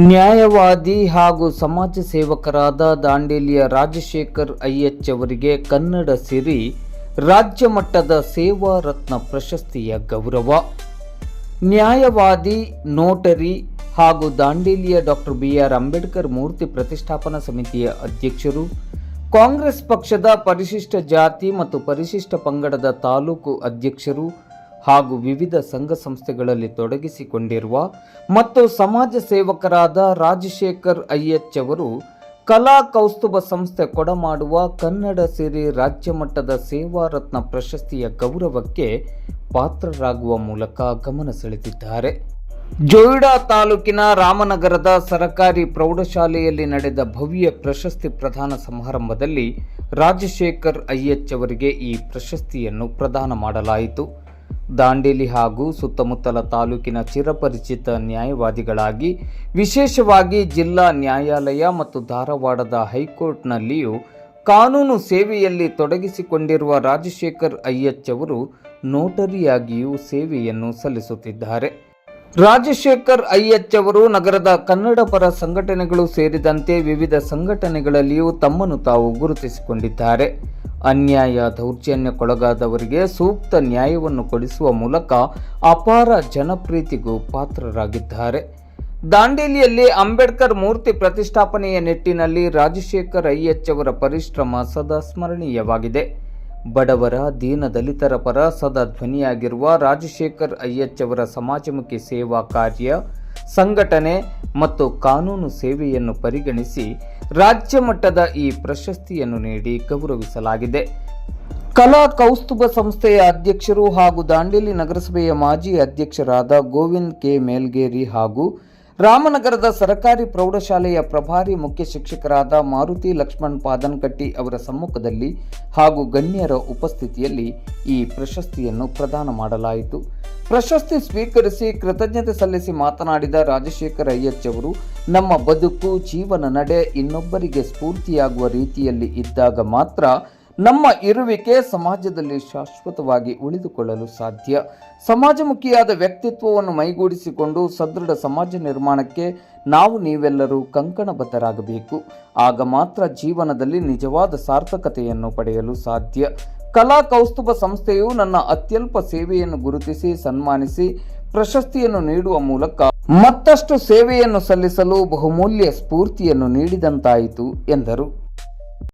ನ್ಯಾಯವಾದಿ ಹಾಗೂ ಸಮಾಜ ಸೇವಕರಾದ ದಾಂಡೇಲಿಯ ರಾಜಶೇಖರ್ ಐಎಚ್ ಅವರಿಗೆ ಕನ್ನಡ ಸಿರಿ ರಾಜ್ಯ ಮಟ್ಟದ ಸೇವಾ ರತ್ನ ಪ್ರಶಸ್ತಿಯ ಗೌರವ. ನ್ಯಾಯವಾದಿ, ನೋಟರಿ ಹಾಗೂ ದಾಂಡೇಲಿಯ ಡಾಕ್ಟರ್ BR ಅಂಬೇಡ್ಕರ್ ಮೂರ್ತಿ ಪ್ರತಿಷ್ಠಾಪನಾ ಸಮಿತಿಯ ಅಧ್ಯಕ್ಷರು, ಕಾಂಗ್ರೆಸ್ ಪಕ್ಷದ ಪರಿಶಿಷ್ಟ ಜಾತಿ ಮತ್ತು ಪರಿಶಿಷ್ಟ ಪಂಗಡದ ತಾಲೂಕು ಅಧ್ಯಕ್ಷರು ಹಾಗೂ ವಿವಿಧ ಸಂಘ ಸಂಸ್ಥೆಗಳಲ್ಲಿ ತೊಡಗಿಸಿಕೊಂಡಿರುವ ಮತ್ತು ಸಮಾಜ ಸೇವಕರಾದ ರಾಜಶೇಖರ್ ಐಎಚ್ ಅವರು ಕಲಾ ಕೌಸ್ತುಭ ಸಂಸ್ಥೆ ಕೊಡಮಾಡುವ ಕನ್ನಡ ಸಿರಿ ರಾಜ್ಯ ಮಟ್ಟದ ಸೇವಾ ರತ್ನ ಪ್ರಶಸ್ತಿಯ ಗೌರವಕ್ಕೆ ಪಾತ್ರರಾಗುವ ಮೂಲಕ ಗಮನ ಸೆಳೆದಿದ್ದಾರೆ. ಜೋಯಿಡಾ ತಾಲೂಕಿನ ರಾಮನಗರದ ಸರಕಾರಿ ಪ್ರೌಢಶಾಲೆಯಲ್ಲಿ ನಡೆದ ಭವ್ಯ ಪ್ರಶಸ್ತಿ ಪ್ರದಾನ ಸಮಾರಂಭದಲ್ಲಿ ರಾಜಶೇಖರ್ ಐಎಚ್ ಅವರಿಗೆ ಈ ಪ್ರಶಸ್ತಿಯನ್ನು ಪ್ರದಾನ ಮಾಡಲಾಯಿತು. ದಾಂಡೇಲಿ ಹಾಗೂ ಸುತ್ತಮುತ್ತಲ ತಾಲೂಕಿನ ಚಿರಪರಿಚಿತ ನ್ಯಾಯವಾದಿಗಳಾಗಿ, ವಿಶೇಷವಾಗಿ ಜಿಲ್ಲಾ ನ್ಯಾಯಾಲಯ ಮತ್ತು ಧಾರವಾಡದ ಹೈಕೋರ್ಟ್ನಲ್ಲಿಯೂ ಕಾನೂನು ಸೇವೆಯಲ್ಲಿ ತೊಡಗಿಸಿಕೊಂಡಿರುವ ರಾಜಶೇಖರ್ ಐಎಚ್ ಅವರು ನೋಟರಿಯಾಗಿಯೂ ಸೇವೆಯನ್ನು ಸಲ್ಲಿಸುತ್ತಿದ್ದಾರೆ. ರಾಜಶೇಖರ್ ಐಎಚ್ ಅವರು ನಗರದ ಕನ್ನಡ ಪರ ಸಂಘಟನೆಗಳು ಸೇರಿದಂತೆ ವಿವಿಧ ಸಂಘಟನೆಗಳಲ್ಲಿಯೂ ತಮ್ಮನ್ನು ತಾವು ಗುರುತಿಸಿಕೊಂಡಿದ್ದಾರೆ. ಅನ್ಯಾಯ, ದೌರ್ಜನ್ಯಕ್ಕೊಳಗಾದವರಿಗೆ ಸೂಕ್ತ ನ್ಯಾಯವನ್ನು ಕೊಡಿಸುವ ಮೂಲಕ ಅಪಾರ ಜನಪ್ರೀತಿಗೂ ಪಾತ್ರರಾಗಿದ್ದಾರೆ. ದಾಂಡೇಲಿಯಲ್ಲಿ ಅಂಬೇಡ್ಕರ್ ಮೂರ್ತಿ ಪ್ರತಿಷ್ಠಾಪನೆಯ ನಿಟ್ಟಿನಲ್ಲಿ ರಾಜಶೇಖರ್ ಐಎಚ್ ಅವರ ಪರಿಶ್ರಮ ಸದಾ ಸ್ಮರಣೀಯವಾಗಿದೆ. ಬಡವರ, ದೀನದಲಿತರ ಪರ ಸದಾ ಧ್ವನಿಯಾಗಿರುವ ರಾಜಶೇಖರ್ ಐಎಚ್ ಅವರ ಸಮಾಜಮುಖಿ ಸೇವಾ ಕಾರ್ಯ, ಸಂಘಟನೆ ಮತ್ತು ಕಾನೂನು ಸೇವೆಯನ್ನು ಪರಿಗಣಿಸಿ ರಾಜ್ಯ ಮಟ್ಟದ ಈ ಪ್ರಶಸ್ತಿಯನ್ನು ನೀಡಿ ಗೌರವಿಸಲಾಗಿದೆ. ಕಲಾ ಕೌಸ್ತುಭ ಸಂಸ್ಥೆಯ ಅಧ್ಯಕ್ಷರು ಹಾಗೂ ದಾಂಡೇಲಿ ನಗರಸಭೆಯ ಮಾಜಿ ಅಧ್ಯಕ್ಷರಾದ ಗೋವಿಂದ್ ಕೆ ಮೇಲ್ಗೇರಿ ಹಾಗೂ ರಾಮನಗರದ ಸರಕಾರಿ ಪ್ರೌಢಶಾಲೆಯ ಪ್ರಭಾರಿ ಮುಖ್ಯ ಶಿಕ್ಷಕರಾದ ಮಾರುತಿ ಲಕ್ಷ್ಮಣ್ ಪಾದನ್ಕಟ್ಟಿ ಅವರ ಸಮ್ಮುಖದಲ್ಲಿ ಹಾಗೂ ಗಣ್ಯರ ಉಪಸ್ಥಿತಿಯಲ್ಲಿ ಈ ಪ್ರಶಸ್ತಿಯನ್ನು ಪ್ರದಾನ ಮಾಡಲಾಯಿತು. ಪ್ರಶಸ್ತಿ ಸ್ವೀಕರಿಸಿ ಕೃತಜ್ಞತೆ ಸಲ್ಲಿಸಿ ಮಾತನಾಡಿದ ರಾಜಶೇಖರ್ ಐಎಚ್ ಅವರು, ನಮ್ಮ ಬದುಕು, ಜೀವನ ನಡೆ ಇನ್ನೊಬ್ಬರಿಗೆ ಸ್ಫೂರ್ತಿಯಾಗುವ ರೀತಿಯಲ್ಲಿ ಇದ್ದಾಗ ಮಾತ್ರ ನಮ್ಮ ಇರುವಿಕೆ ಸಮಾಜದಲ್ಲಿ ಶಾಶ್ವತವಾಗಿ ಉಳಿದುಕೊಳ್ಳಲು ಸಾಧ್ಯ. ಸಮಾಜಮುಖಿಯಾದ ವ್ಯಕ್ತಿತ್ವವನ್ನು ಮೈಗೂಡಿಸಿಕೊಂಡು ಸದೃಢ ಸಮಾಜ ನಿರ್ಮಾಣಕ್ಕೆ ನಾವು ನೀವೆಲ್ಲರೂ ಕಂಕಣಬದ್ಧರಾಗಬೇಕು. ಆಗ ಮಾತ್ರ ಜೀವನದಲ್ಲಿ ನಿಜವಾದ ಸಾರ್ಥಕತೆಯನ್ನು ಪಡೆಯಲು ಸಾಧ್ಯ. ಕಲಾ ಕೌಸ್ತುಭ ಸಂಸ್ಥೆಯು ನನ್ನ ಅತ್ಯಲ್ಪ ಸೇವೆಯನ್ನು ಗುರುತಿಸಿ ಸನ್ಮಾನಿಸಿ ಪ್ರಶಸ್ತಿಯನ್ನು ನೀಡುವ ಮೂಲಕ ಮತ್ತಷ್ಟು ಸೇವೆಯನ್ನು ಸಲ್ಲಿಸಲು ಬಹುಮೂಲ್ಯ ಸ್ಫೂರ್ತಿಯನ್ನು ನೀಡಿದಂತಾಯಿತು ಎಂದರು.